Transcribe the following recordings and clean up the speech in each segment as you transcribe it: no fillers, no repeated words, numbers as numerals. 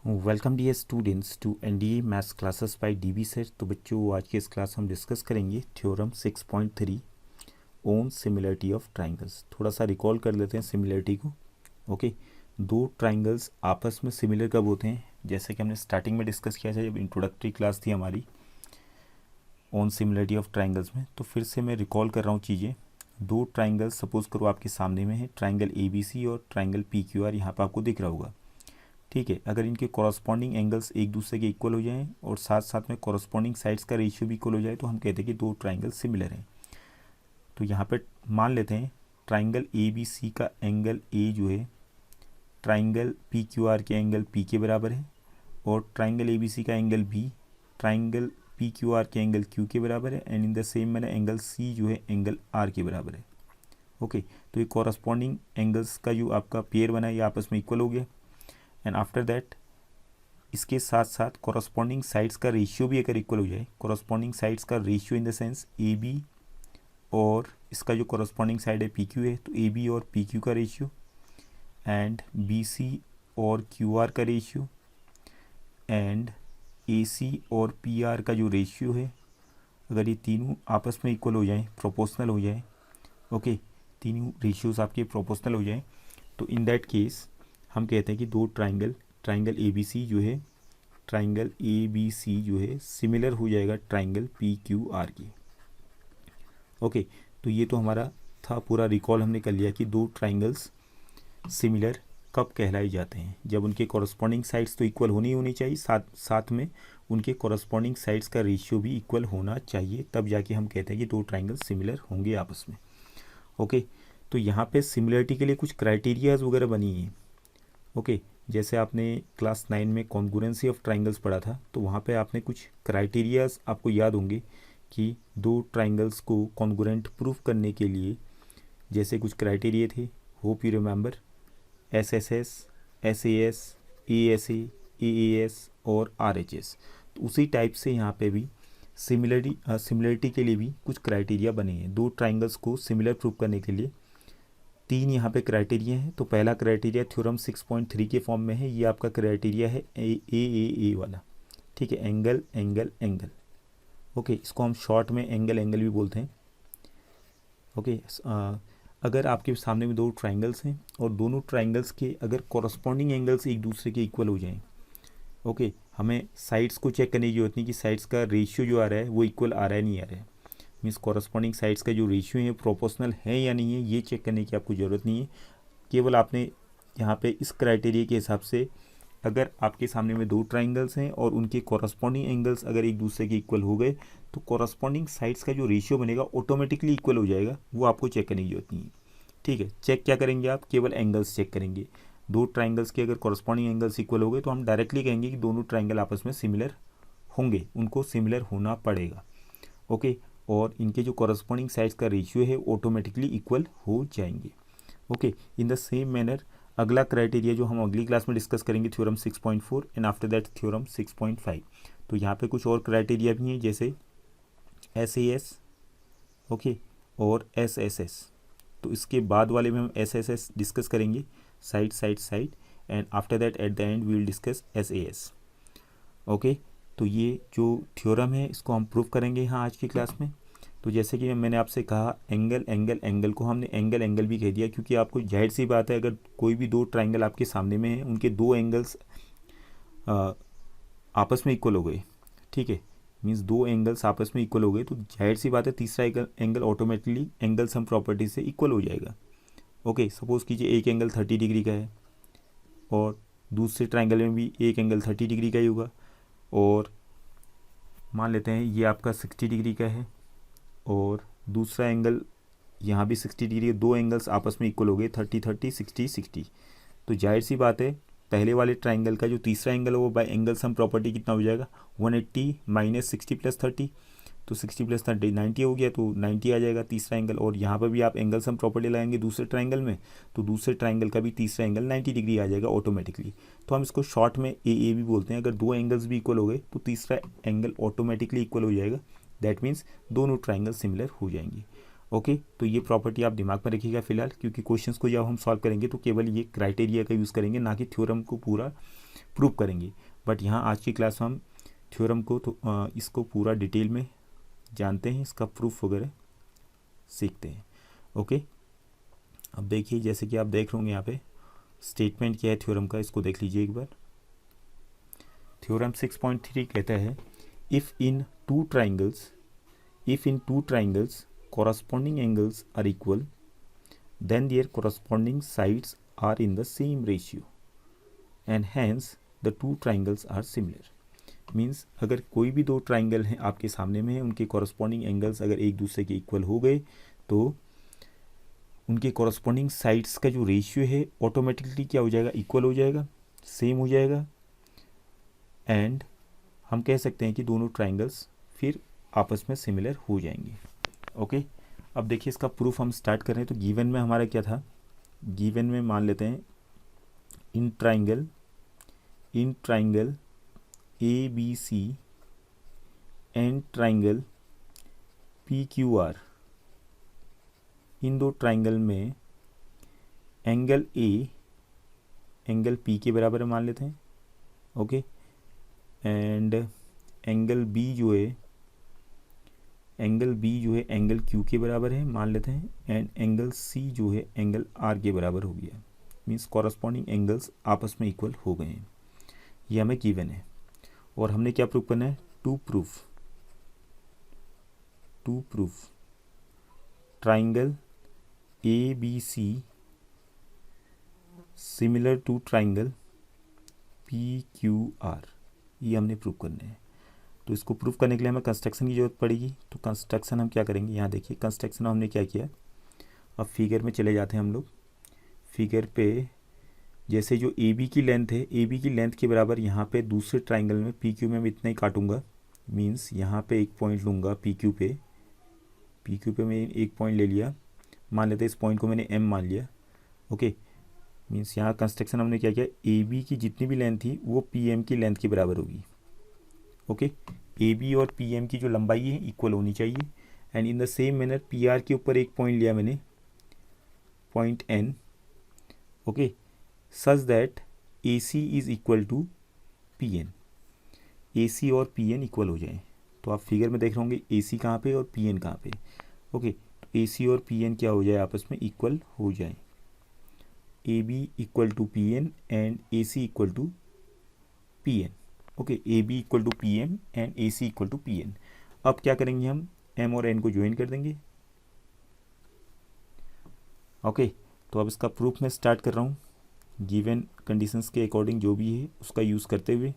Welcome dear students to NDA maths classes by DB sir. तो बच्चों, आज के इस क्लास हम डिस्कस करेंगे theorem 6.3 on similarity of triangles. थोड़ा सा रिकॉल कर लेते हैं सिमिलरिटी को। ओके, दो ट्राइंगल्स आपस में सिमिलर कब होते हैं? जैसे कि हमने स्टार्टिंग में डिस्कस किया था जब इंट्रोडक्टरी क्लास थी हमारी ओन सिमिलरिटी ऑफ ट्राइंगल्स में। तो फिर से मैं रिकॉल कर रहा हूँ चीज़ें। दो ट्राइंगल्स सपोज करो आपके सामने में है, ट्राइंगल ABC और ट्राइंगल PQR यहाँ पर आपको दिख रहा होगा। ठीक है, अगर इनके कॉरस्पॉन्डिंग एंगल्स एक दूसरे के इक्वल हो जाएं और साथ साथ में कॉरस्पॉन्डिंग साइड्स का रेशियो भी इक्वल हो जाए तो हम कहते हैं कि दो ट्राइंगल सिमिलर हैं। तो यहाँ पे मान लेते हैं ट्राइंगल ABC का एंगल A जो है ट्राइंगल PQR के एंगल P के बराबर है, और ट्राइंगल ABC का एंगल B ट्राइंगल PQR के एंगल Q के बराबर है, and in the same manner angle C जो है एंगल R के बराबर है। ओके, तो ये कॉरस्पॉन्डिंग एंगल्स का जो आपका पेयर बना है ये आपस में इक्वल हो गया। एंड आफ्टर दैट इसके साथ साथ कॉरस्पॉन्डिंग साइड्स का रेशियो भी अगर इक्वल हो जाए, कॉरस्पॉन्डिंग साइड्स का ratio in the sense AB और इसका जो कॉरस्पॉन्डिंग साइड है PQ है तो AB और PQ का रेशियो, एंड BC और QR का रेशियो, एंड AC और PR का जो रेशियो है, अगर ये तीनों आपस में इक्वल हो जाए, प्रोपोर्शनल हो जाए, ओके, तीनों रेशियोज आपके प्रोपोर्शनल हो जाए, तो इन दैट केस हम कहते हैं कि दो ट्राइंगल ABC जो है ट्राइंगल ABC जो है सिमिलर हो जाएगा ट्राइंगल PQR की। ओके, तो ये तो हमारा था पूरा रिकॉल हमने कर लिया कि दो ट्राइंगल्स सिमिलर कब कहलाए जाते हैं, जब उनके कॉरस्पॉन्डिंग साइड्स तो इक्वल होनी चाहिए, साथ में उनके कॉरस्पॉन्डिंग साइड्स का रेशियो भी इक्वल होना चाहिए, तब जाके हम कहते हैं कि दो ट्राइंगल सिमिलर होंगे आपस में। ओके, तो यहाँ पे सिमिलरिटी के लिए कुछ क्राइटेरियाज वगैरह बनी है। ओके, जैसे आपने क्लास 9 में कॉन्ग्रुएंसी ऑफ ट्राइंगल्स पढ़ा था तो वहाँ पे आपने कुछ क्राइटेरियाज आपको याद होंगे कि दो ट्राइंगल्स को कॉन्ग्रुएंट प्रूफ करने के लिए जैसे कुछ क्राइटेरिया थे। Hope you remember SSS, SAS, ASA, AAS और RHS। तो उसी टाइप से यहाँ पे भी सिमिलरिटी के लिए भी कुछ क्राइटेरिया बने हैं। दो ट्राइंगल्स को सिमिलर प्रूफ करने के लिए तीन यहाँ पे क्राइटेरिया है। तो पहला क्राइटेरिया थ्योरम 6.3 के फॉर्म में है, ये आपका क्राइटेरिया है ए वाला। ठीक है, एंगल एंगल एंगल। ओके, इसको हम शॉर्ट में एंगल एंगल भी बोलते हैं। ओके, अगर आपके सामने में दो ट्राइंगल्स हैं और दोनों ट्राइंगल्स के अगर कॉरस्पॉन्डिंग एंगल्स एक दूसरे के इक्वल हो जाएं, ओके, हमें साइड्स को चेक करने की जरूरत नहीं कि साइड्स का रेशियो जो आ रहा है वो इक्वल आ रहा है नहीं आ रहा है, मीन्स कॉरस्पॉन्डिंग साइड्स का जो रेशियो है प्रोपोर्शनल है या नहीं है, ये चेक करने की आपको ज़रूरत नहीं है। केवल आपने यहाँ पे इस क्राइटेरिया के हिसाब से अगर आपके सामने में दो ट्राइंगल्स हैं और उनके कॉरस्पॉन्डिंग एंगल्स अगर एक दूसरे के इक्वल हो गए तो कॉरस्पॉन्डिंग साइड्स का जो रेशियो बनेगा ऑटोमेटिकली इक्वल हो जाएगा, वो आपको चेक करने की जरूरत नहीं है। ठीक है, चेक क्या करेंगे आप? केवल एंगल्स चेक करेंगे। दो ट्राइंगल्स के अगर कॉरस्पॉन्डिंग एंगल्स इक्वल हो गए तो हम डायरेक्टली कहेंगे कि दोनों ट्राइंगल आपस में सिमिलर होंगे, उनको सिमिलर होना पड़ेगा। ओके, और इनके जो कॉरस्पॉन्डिंग साइड्स का रेशियो है ऑटोमेटिकली इक्वल हो जाएंगे। Okay, in the same manner अगला क्राइटेरिया जो हम अगली क्लास में डिस्कस करेंगे theorem 6.4 and after that theorem 6.5। तो यहाँ पे कुछ और क्राइटेरिया भी हैं जैसे SAS, ओके, और SSS। तो इसके बाद वाले में हम SSS डिस्कस करेंगे, side side side, and after that at the end we will discuss SAS। ओके, तो ये जो थ्योरम है इसको हम प्रूव करेंगे यहाँ आज की क्लास में। तो जैसे कि मैंने आपसे कहा एंगल एंगल एंगल को हमने एंगल एंगल भी कह दिया, क्योंकि आपको जाहिर सी बात है अगर कोई भी दो ट्राइंगल आपके सामने में है उनके दो एंगल्स आपस में इक्वल हो गए, ठीक है, मीन्स दो एंगल्स आपस में इक्वल हो गए तो जाहिर सी बात है तीसरा angle automatically angle sum property से इक्वल हो जाएगा। ओके, सपोज़ कीजिए एक एंगल 30 डिग्री का है और दूसरे ट्राइंगल में भी एक एंगल 30 डिग्री का ही होगा, और मान लेते हैं ये आपका 60 डिग्री का है और दूसरा एंगल यहाँ भी 60 डिग्री, दो एंगल्स आपस में इक्वल हो गए 30 30 60 60। तो जाहिर सी बात है पहले वाले ट्राइंगल का जो तीसरा एंगल है वो बाय एंगल सम प्रॉपर्टी कितना हो जाएगा 180 माइनस 60 प्लस 30, तो 60 प्लस 30 90 हो गया, तो 90 आ जाएगा तीसरा एंगल। और यहाँ पर भी आप एंगल सम प्रॉपर्टी लगाएंगे दूसरे ट्राइंगल में तो दूसरे ट्राइंगल का भी तीसरा एंगल 90 डिग्री आ जाएगा ऑटोमेटिकली। तो हम इसको शॉर्ट में ए भी बोलते हैं। अगर दो एंगल्स भी इक्वल हो गए तो तीसरा एंगल ऑटोमेटिकली इक्वल हो जाएगा, दैट मीन्स दोनों ट्राइंगल सिमिलर हो जाएंगे। ओके, तो ये प्रॉपर्टी आप दिमाग में रखिएगा फिलहाल, क्योंकि क्वेश्चंस को जब हम सॉल्व करेंगे तो केवल ये क्राइटेरिया का यूज़ करेंगे, ना कि थ्योरम को पूरा प्रूव करेंगे। बट यहाँ आज की क्लास में हम थ्योरम को तो इसको पूरा डिटेल में जानते हैं, इसका प्रूफ वगैरह सीखते हैं। ओके, अब देखिए जैसे कि आप देख रहे होंगे यहाँ पे स्टेटमेंट क्या है थ्योरम का, इसको देख लीजिए एक बार। थ्योरम 6.3 कहता है if in two triangles corresponding angles are equal then their corresponding sides are in the same ratio and hence the two triangles are similar। Means अगर कोई भी दो ट्राइंगल हैं आपके सामने में है, उनके कॉरस्पॉन्डिंग एंगल्स अगर एक दूसरे के इक्वल हो गए तो उनके कॉरस्पॉन्डिंग साइड्स का जो रेशियो है ऑटोमेटिकली क्या हो जाएगा, इक्वल हो जाएगा, सेम हो जाएगा। एंड हम कह सकते हैं कि दोनों ट्राइंगल्स फिर आपस में सिमिलर हो जाएंगे। ओके, अब देखिए इसका प्रूफ हम स्टार्ट कर रहे हैं। तो गिवन में हमारा क्या था, गिवन में मान लेते हैं इन triangle A B C and triangle P Q R, इन दो ट्राइंगल में एंगल ए एंगल पी के बराबर मान लेते हैं। ओके, एंड एंगल बी जो है एंगल क्यू के बराबर है मान लेते हैं, एंड एंगल सी जो है एंगल आर के बराबर हो गया। मीन्स कॉरस्पॉन्डिंग एंगल्स आपस में इक्वल हो गए हैं, ये हमें गिवन है। और हमने क्या प्रूव करना है, to proof triangle A B C similar to triangle P Q R, ये हमने प्रूव करना है। तो इसको प्रूफ करने के लिए हमें कंस्ट्रक्शन की ज़रूरत पड़ेगी। तो कंस्ट्रक्शन हम क्या करेंगे, यहाँ देखिए कंस्ट्रक्शन हमने क्या किया। अब फिगर में चले जाते हैं हम लोग। फिगर पे जैसे जो ए बी की लेंथ है, ए बी की लेंथ के बराबर यहाँ पे दूसरे ट्राइंगल में पी क्यू में मैं इतना ही काटूंगा। मीन्स यहाँ पे एक पॉइंट लूँगा पी क्यू पे मैं एक पॉइंट ले लिया, मान लेते हैं इस पॉइंट को मैंने एम मान लिया। ओके, मीन्स यहाँ कंस्ट्रक्शन हमने क्या किया, ए बी की जितनी भी लेंथ थी वो पी एम की लेंथ के बराबर होगी। ओके, ए बी और पी एम की जो लंबाई है इक्वल होनी चाहिए। And in the same manner P R के ऊपर एक पॉइंट लिया मैंने, point N. Okay, such that A C is equal to P N, A C और पी एन इक्वल हो जाए। तो आप फिगर में देख रहे होंगे ए सी कहाँ पे और पी एन कहाँ पे। ओके, तो ए सी और पी एन क्या हो जाए, आपस में इक्वल हो जाए। A B equal to P N and A C equal to P N. Okay, A B equal to P M and A C equal to P N. अब क्या करेंगे, हम एम और एन को ज्वाइन कर देंगे। ओके, तो अब इसका प्रूफ मैं स्टार्ट कर रहा हूँ गिवन कंडीशंस के अकॉर्डिंग जो भी है उसका यूज़ करते हुए।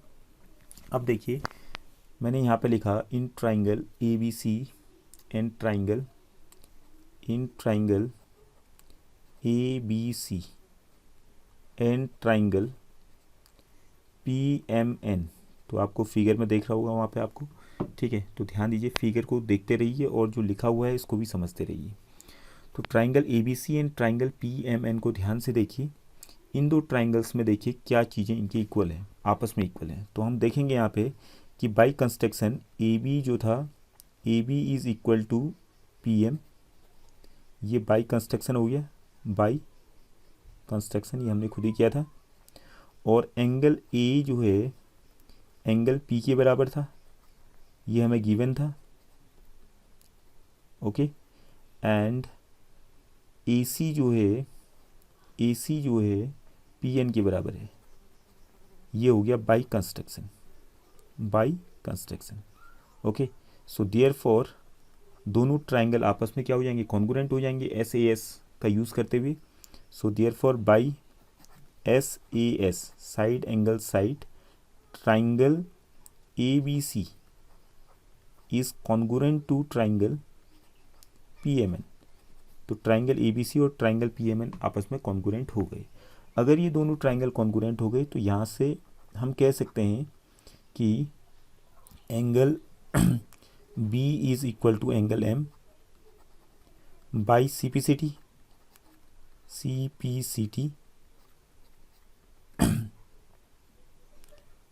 अब देखिए मैंने यहाँ पे लिखा in triangle A B C and triangle A B C and triangle P M N. तो आपको फिगर में देख रहा होगा वहाँ पे आपको, ठीक है। तो ध्यान दीजिए, फिगर को देखते रहिए और जो लिखा हुआ है इसको भी समझते रहिए। तो triangle A B C and triangle P M N को ध्यान से देखिए। इन दो ट्राइंगल्स में देखिए क्या चीज़ें इनकी इक्वल हैं, आपस में इक्वल हैं। तो हम देखेंगे यहाँ पे कि बाई कंस्ट्रक्शन ए बी जो था, A B is equal to P M, ये बाई कंस्ट्रक्शन हो गया। बाई कंस्ट्रक्शन ये हमने खुद ही किया था। और एंगल ए जो है एंगल पी के बराबर था, ये हमें गिवन था। ओके, एंड ए सी जो है पी एन के बराबर है, ये हो गया by construction. Okay, so therefore दोनों ट्राइंगल आपस में क्या हो जाएंगे, कॉन्ग्रुएंट हो जाएंगे एस ए एस का यूज़ करते हुए। So therefore by S A S side angle side triangle A B C is congruent to triangle P M N. तो ट्राइंगल ए बी सी और ट्राइंगल पी एम एन आपस में congruent हो गए। अगर ये दोनों ट्राइंगल कॉन्ग्रुएंट हो गए तो यहाँ से हम कह सकते हैं कि angle B is equal to angle M by C P C T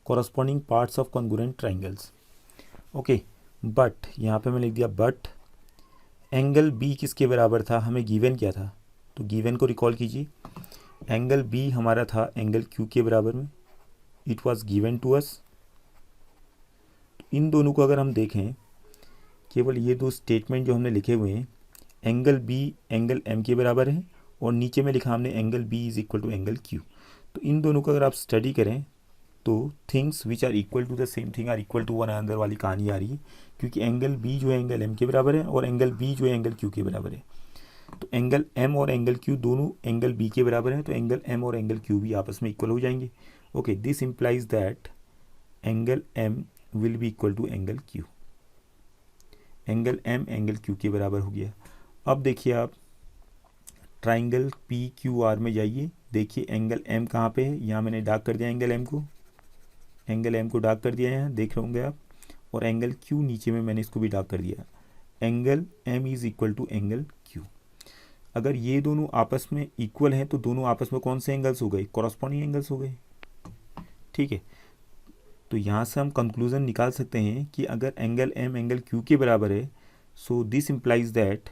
corresponding parts of congruent triangles। Okay, but यहाँ पे मैं लिख दिया बट एंगल बी किसके बराबर था, हमें गिवन क्या था। तो गिवन को रिकॉल कीजिए, एंगल बी हमारा था एंगल क्यू के बराबर में। It was given to us. इन दोनों को अगर हम देखें, केवल ये दो स्टेटमेंट जो हमने लिखे हुए हैं, एंगल बी एंगल एम के बराबर है और नीचे में लिखा हमने angle B is equal to angle Q. तो इन दोनों को अगर आप स्टडी करें तो things which are equal to the same thing are equal to one another वाली कहानी आ रही है, क्योंकि एंगल बी जो है एंगल एम के बराबर है और एंगल बी जो है एंगल क्यू के बराबर है। तो एंगल एम और एंगल क्यू दोनों एंगल बी के बराबर हैं, तो एंगल एम और एंगल क्यू भी आपस में इक्वल हो जाएंगे। Okay, this implies that angle M will be equal to angle Q. Angle M angle Q के बराबर हो गया। अब देखिए आप ट्राइंगल पी क्यू आर में जाइए, देखिए एंगल एम कहाँ पे है, यहाँ मैंने डार्क कर दिया एंगल एम को, एंगल एम को डार्क कर दिया है, देख रहे होंगे आप, और एंगल क्यू नीचे में मैंने इसको भी डार्क कर दिया। Angle M is equal to angle Q. अगर ये दोनों आपस में इक्वल हैं तो दोनों आपस में कौन से एंगल्स हो गए, कॉरस्पॉन्डिंग एंगल्स हो गए। ठीक है, तो यहाँ से हम कंक्लूजन निकाल सकते हैं कि अगर एंगल एम एंगल क्यू के बराबर है, so this implies that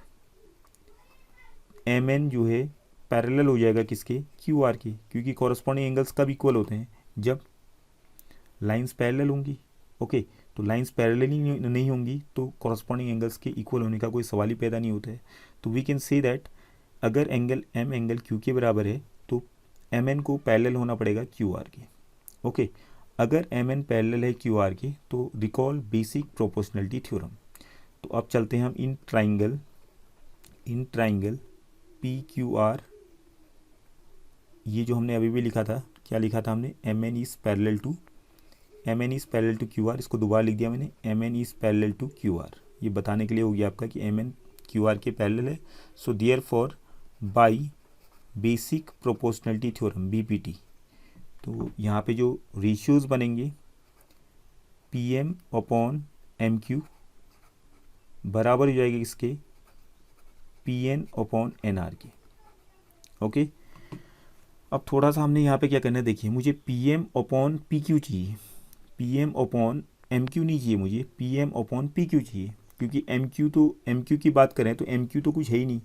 M N जो है पैरेलल हो जाएगा किसके, क्यू आर के, क्योंकि कॉरस्पॉन्डिंग एंगल्स कब इक्वल होते हैं, जब लाइंस पैरेलल होंगी। ओके, तो लाइंस पैरेलल ही नहीं होंगी तो कॉरस्पॉन्डिंग एंगल्स के इक्वल होने का कोई सवाल ही पैदा नहीं होता है। तो वी कैन से दैट अगर एंगल एम एंगल क्यू के बराबर है तो एम एन को पैरेलल होना पड़ेगा क्यू आर के। ओके, अगर एम एन पैरेलल है क्यू आर के तो रिकॉल बेसिक प्रोपोर्शनलिटी थ्योरम। तो अब चलते हैं हम in triangle P Q R, ये जो हमने अभी भी लिखा था, क्या लिखा था हमने, M N is parallel to Q R, इसको दोबारा लिख दिया मैंने, M N is parallel to Q R, ये बताने के लिए हो गया आपका कि एम एन क्यू आर के पैरेलल है। So therefore by basic proportionality theorem BPT, तो यहाँ पे जो रेशियोज बनेंगे P M upon M Q बराबर हो जाएगी इसके P N upon N R के। ओके, अब थोड़ा सा हमने यहाँ पे क्या करना है, देखिए मुझे P M upon P Q चाहिए, P M upon M Q नहीं चाहिए, मुझे P M upon P Q चाहिए, क्योंकि एम क्यू की बात करें तो एम क्यू तो कुछ है ही नहीं।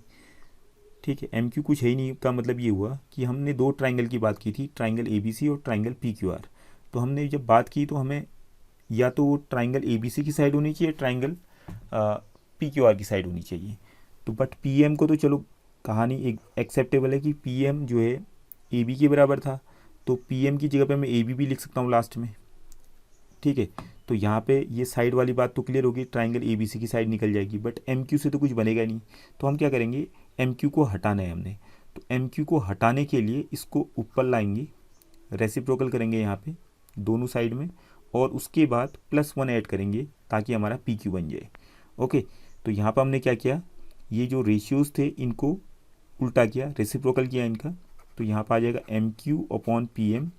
ठीक है, एम क्यू कुछ है ही नहीं का मतलब ये हुआ कि हमने दो ट्राइंगल की बात की थी, ट्राइंगल ए बी सी और ट्राइंगल पी क्यू आर। तो हमने जब बात की तो हमें या तो वो ट्राइंगल ए बी सी की साइड होनी चाहिए, ट्राइंगल पी क्यू आर की साइड होनी चाहिए। तो बट पी एम को तो चलो कहानी एक एक्सेप्टेबल है कि पी एम जो है ए बी के बराबर था, तो पी एम की जगह पे मैं ए बी भी लिख सकता हूँ लास्ट में। ठीक है, तो यहाँ पे ये साइड वाली बात तो क्लियर होगी, ट्राइंगल ए बी सी की साइड निकल जाएगी, बट एम क्यू से तो कुछ बनेगा नहीं। तो हम क्या करेंगे, एम क्यू को हटाना है हमने, तो एम क्यू को हटाने के लिए इसको ऊपर लाएंगे, रेसिप्रोकल करेंगे यहाँ पे दोनों साइड में, और उसके बाद +1 ऐड करेंगे ताकि हमारा पी क्यू बन जाए। ओके, तो यहाँ पर हमने क्या किया, ये जो रेशियोज थे इनको उल्टा किया, रेसिप्रोकल किया इनका, तो यहाँ पर आ जाएगा M Q upon P M,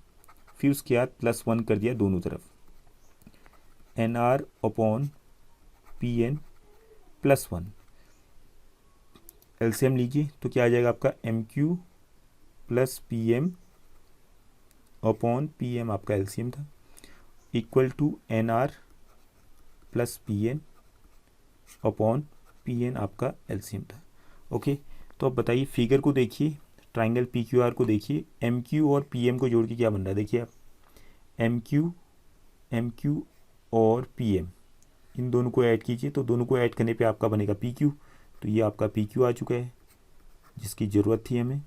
फिर उसके बाद +1 कर दिया दोनों तरफ, N R upon P N +1, LCM लीजिए तो क्या आ जाएगा आपका M Q plus P M upon P M, आपका एलसीएम था, equal to N R plus P N upon P N, आपका एलसीएम था। ओके, तो अब बताइए फिगर को देखिए, ट्राइंगल पी क्यू आर को देखिए, एम क्यू और पी एम को जोड़ के क्या बन रहा है, देखिए आप एम क्यू और पी एम, इन दोनों को ऐड कीजिए, तो दोनों को ऐड करने पे आपका बनेगा पी क्यू। तो ये आपका पी क्यू आ चुका है जिसकी ज़रूरत थी हमें,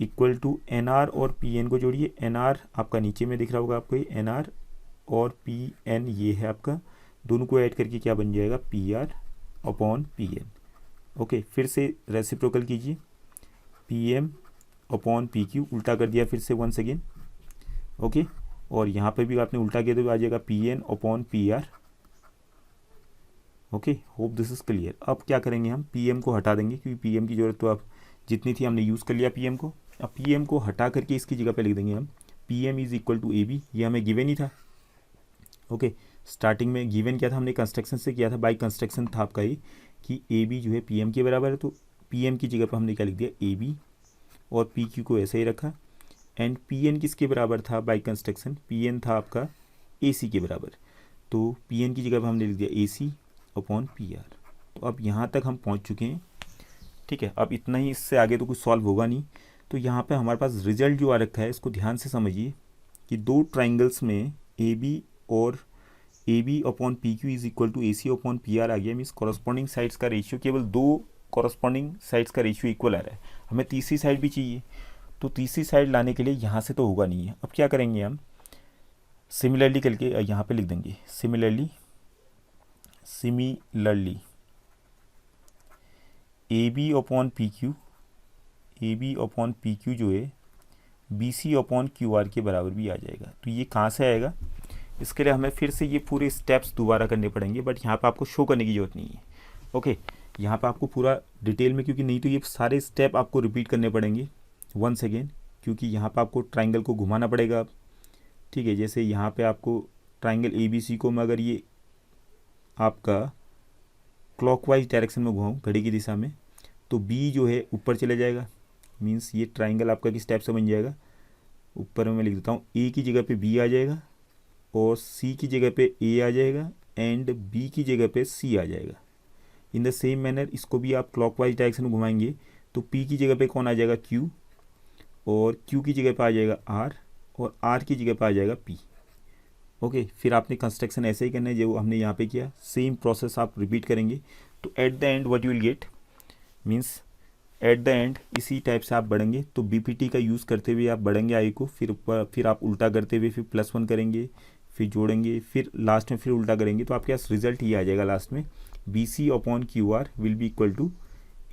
इक्वल टू एन आर और पी एन को जोड़िए, एन आर आपका नीचे में दिख रहा होगा आपको, ये एन आर और पी एन ये है आपका, दोनों को ऐड करके क्या बन जाएगा, P R upon P N. Okay, फिर से रेसिप्रोकल कीजिए, P M upon P Q, उल्टा कर दिया फिर से वंस अगेन। ओके, और यहाँ पे भी आपने उल्टा किया तो आ जाएगा P N upon P R. Okay, hope this is clear. अब क्या करेंगे, हम पी एम को हटा देंगे क्योंकि पी एम की ज़रूरत तो अब जितनी थी हमने यूज़ कर लिया पी एम को। अब पी एम को हटा करके इसकी जगह पे लिख देंगे हम P M is equal to A B, ये हमें गिवन ही था। ओके, स्टार्टिंग में गिवन क्या था, हमने कंस्ट्रक्शन से किया था, बाई कंस्ट्रक्शन था आपका ये कि ए बी जो है पी एम के बराबर है, तो पी एम की जगह पर हमने क्या लिख दिया ए बी, और पी क्यू को ऐसे ही रखा, एंड पी एन किसके बराबर था बाई कंस्ट्रक्शन, पी एन था आपका ए सी के बराबर, तो पी एन की जगह पर हमने लिख दिया ए सी अपॉन पी आर। तो अब यहाँ तक हम पहुँच चुके हैं। ठीक है, अब इतना ही, इससे आगे तो कुछ सॉल्व होगा नहीं। तो यहाँ पे हमारे पास रिजल्ट जो आ रखा है इसको ध्यान से समझिए, कि दो ट्राइंगल्स में ए बी और A B upon P Q is equal to A C upon P R आ गया, मीन्स कॉरस्पॉन्डिंग साइड्स का रेशियो, केवल दो कॉरस्पॉन्डिंग साइड्स का रेशियो इक्वल आ रहा है। हमें तीसरी साइड भी चाहिए, तो तीसरी साइड लाने के लिए यहाँ से तो होगा नहीं है। अब क्या करेंगे हम, सिमिलरली करके यहाँ पे लिख देंगे, similarly A B upon P Q, A B upon P Q जो है B C upon Q R के बराबर भी आ जाएगा। तो ये कहाँ से आएगा, इसके लिए हमें फिर से ये पूरे स्टेप्स दोबारा करने पड़ेंगे, बट यहाँ पे आपको शो करने की ज़रूरत नहीं है। ओके, यहाँ पे आपको पूरा डिटेल में, क्योंकि नहीं तो ये सारे स्टेप आपको रिपीट करने पड़ेंगे वंस अगेन, क्योंकि यहाँ पे आपको ट्राइंगल को घुमाना पड़ेगा। ठीक है, जैसे यहाँ पे आपको ट्राइंगल ए बी सी को मैं अगर ये आपका क्लॉकवाइज डायरेक्शन में घुमाऊँ घड़ी की दिशा में, तो बी जो है ऊपर चले जाएगा, मीन्स ये ट्राइंगल आपका किस टाइप से बन जाएगा, ऊपर में मैं लिख देता हूँ, ए की जगह पे बी आ जाएगा और सी की जगह पे ए आ जाएगा एंड बी की जगह पे सी आ जाएगा। इन द सेम मैनर इसको भी आप क्लॉकवाइज डायरेक्शन में घुमाएंगे तो पी की जगह पे कौन आ जाएगा, क्यू, और क्यू की जगह पे आ जाएगा आर, और आर की जगह पे आ जाएगा पी। ओके, फिर आपने कंस्ट्रक्शन ऐसे ही करना है जो हमने यहाँ पे किया, सेम प्रोसेस आप रिपीट करेंगे। तो eight the and what you will get, means eight the and इसी टाइप से आप बढ़ेंगे। तो बीपीटी का यूज़ करते हुए आप बढ़ेंगे आई को, फिर आप उल्टा करते हुए फिर +1 करेंगे, फिर जोड़ेंगे, फिर लास्ट में फिर उल्टा करेंगे, तो आपके पास रिजल्ट ये आ जाएगा लास्ट में, B C upon Q R will be equal to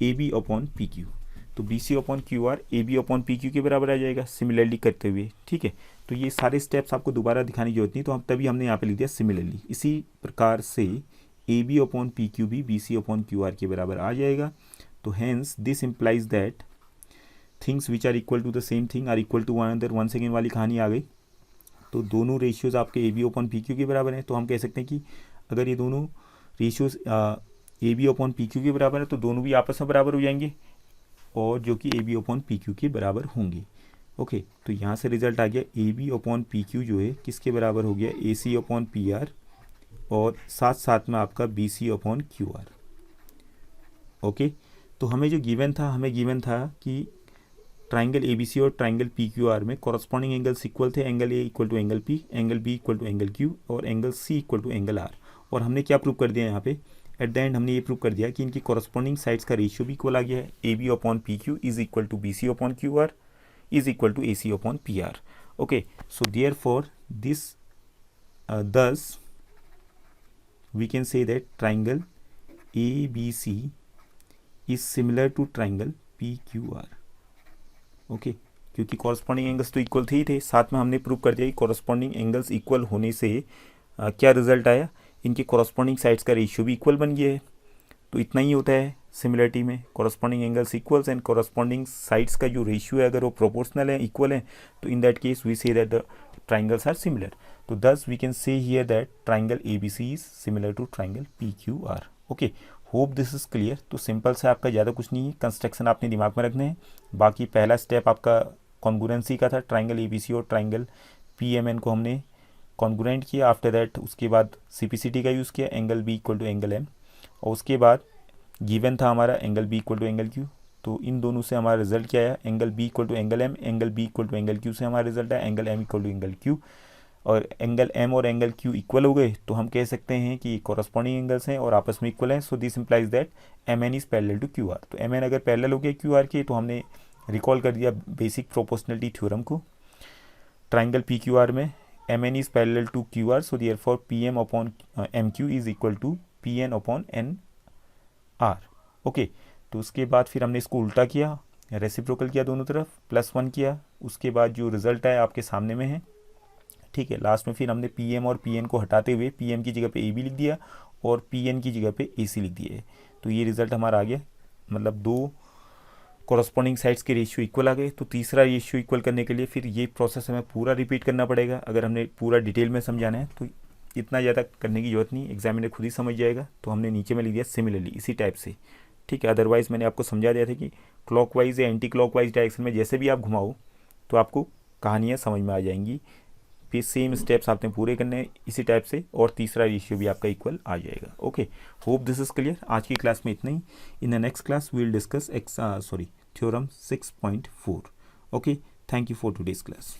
A B upon P Q. तो B C upon Q R A B upon P Q के बराबर आ जाएगा सिमिलरली करते हुए। ठीक है, तो ये सारे स्टेप्स आपको दोबारा दिखाने की जरूरत नहीं, तो हम तभी हमने यहाँ पे लिख दिया सिमिलरली। इसी प्रकार से A B upon P Q भी B C upon Q R के बराबर आ जाएगा। तो hence this implies that things which are equal to the same thing are equal to one another, one second वाली कहानी आ गई। तो दोनों रेशियोज़ आपके A B upon P Q के बराबर हैं, तो हम कह सकते हैं कि अगर ये दोनों ratios A B upon P Q के बराबर है तो दोनों भी आपस में बराबर हो जाएंगे, और जो कि A B upon P Q के बराबर होंगे। ओके, तो यहाँ से रिजल्ट आ गया A B upon P Q जो है किसके बराबर हो गया, A C upon P R, और साथ साथ में आपका B C upon Q R. Okay, तो हमें जो गिवन था, हमें गिवन था कि ट्राइंगल ए बी सी और ट्राइंगल पी क्यू आर में कॉरस्पॉन्डिंग एंगल्स इक्वल थे, angle A equal to angle P, angle B equal to angle Q, और angle C equal to angle R. और हमने क्या प्रूव कर दिया यहाँ पे, एट द एंड हमने ये प्रूव कर दिया कि इनकी कॉरस्पॉन्डिंग साइड्स का रेशियो भी इक्वल आ गया है, A B upon P Q is equal to B C upon Q R is equal to A C upon P R. Okay, so therefore this thus we can say that triangle ABC is similar to triangle PQR। Okay, क्योंकि corresponding angles तो equal थे ही थे, साथ में हमने prove कर दिया कि कॉरस्पॉन्डिंग एंगल्स इक्वल होने से क्या रिजल्ट आया, इनके कॉरस्पॉन्डिंग साइड्स का रेशियो भी इक्वल बन गया है। तो इतना ही होता है सिमिलरिटी में, corresponding angles equals and corresponding sides का जो रेशियो है अगर वो प्रोपोर्शनल है, इक्वल है, तो in that case we say that the triangles are similar. तो thus we can say here that triangle ABC is similar to triangle PQR। Okay, hope this is clear. तो simple से आपका ज़्यादा कुछ नहीं है, कंस्ट्रक्शन आपने दिमाग में रखने हैं। बाकी पहला स्टेप आपका कॉन्ग्रुएंसी का था, ट्राइंगल ABC और ट्राइंगल PMN को हमने कॉन्ग्रुएंट किया। आफ्टर दैट उसके बाद CPCT का यूज़ किया, angle B equal to angle M, और उसके बाद गिवन था हमारा angle B equal to angle Q। तो इन दोनों से हमारा रिजल्ट क्या आया, angle B equal to angle M, angle B equal to angle Q से हमारा रिजल्ट आया angle M equal to angle Q। और एंगल M और एंगल Q इक्वल हो गए तो हम कह सकते हैं कि कॉरस्पॉन्डिंग एंगल्स हैं और आपस में इक्वल हैं। So this implies that MN is parallel to QR। तो MN अगर पैरेलल हो गया QR के, तो हमने रिकॉल कर दिया बेसिक प्रोपोर्शनलिटी थ्योरम को। ट्राइंगल PQR में MN is parallel to QR, so therefore PM upon MQ is equal to PN upon NR। Okay, तो उसके बाद फिर हमने इसको उल्टा किया, रेसिप्रोकल किया दोनों तरफ, +1 किया, उसके बाद जो रिजल्ट आया आपके सामने में है। ठीक है, लास्ट में फिर हमने PM और PN को हटाते हुए PM की जगह पे AB लिख दिया और PN की जगह पे AC लिख दिया है। तो ये रिजल्ट हमारा आ गया, मतलब दो कॉरस्पॉन्डिंग साइड्स के रेशियो इक्वल आ गए। तो तीसरा रेशियो इक्वल करने के लिए फिर ये प्रोसेस हमें पूरा रिपीट करना पड़ेगा। अगर हमने पूरा डिटेल में समझाना है तो इतना ज़्यादा करने की जरूरत नहीं, एग्जामिनर खुद ही समझ जाएगा। तो हमने नीचे में लिख दिया सिमिलरली, इसी टाइप से। ठीक है, अदरवाइज़ मैंने आपको समझा दिया था कि क्लॉकवाइज या एंटी क्लॉकवाइज डायरेक्शन में जैसे भी आप घुमाओ तो आपको कहानियाँ समझ में आ जाएंगी। फिर सेम स्टेप्स आपने पूरे करने हैं इसी टाइप से, और तीसरा रेशियो भी आपका इक्वल आ जाएगा। Okay, hope this is clear. आज की क्लास में इतना ही। In the next class we will discuss theorem 6.4। Okay, thank you for today's class.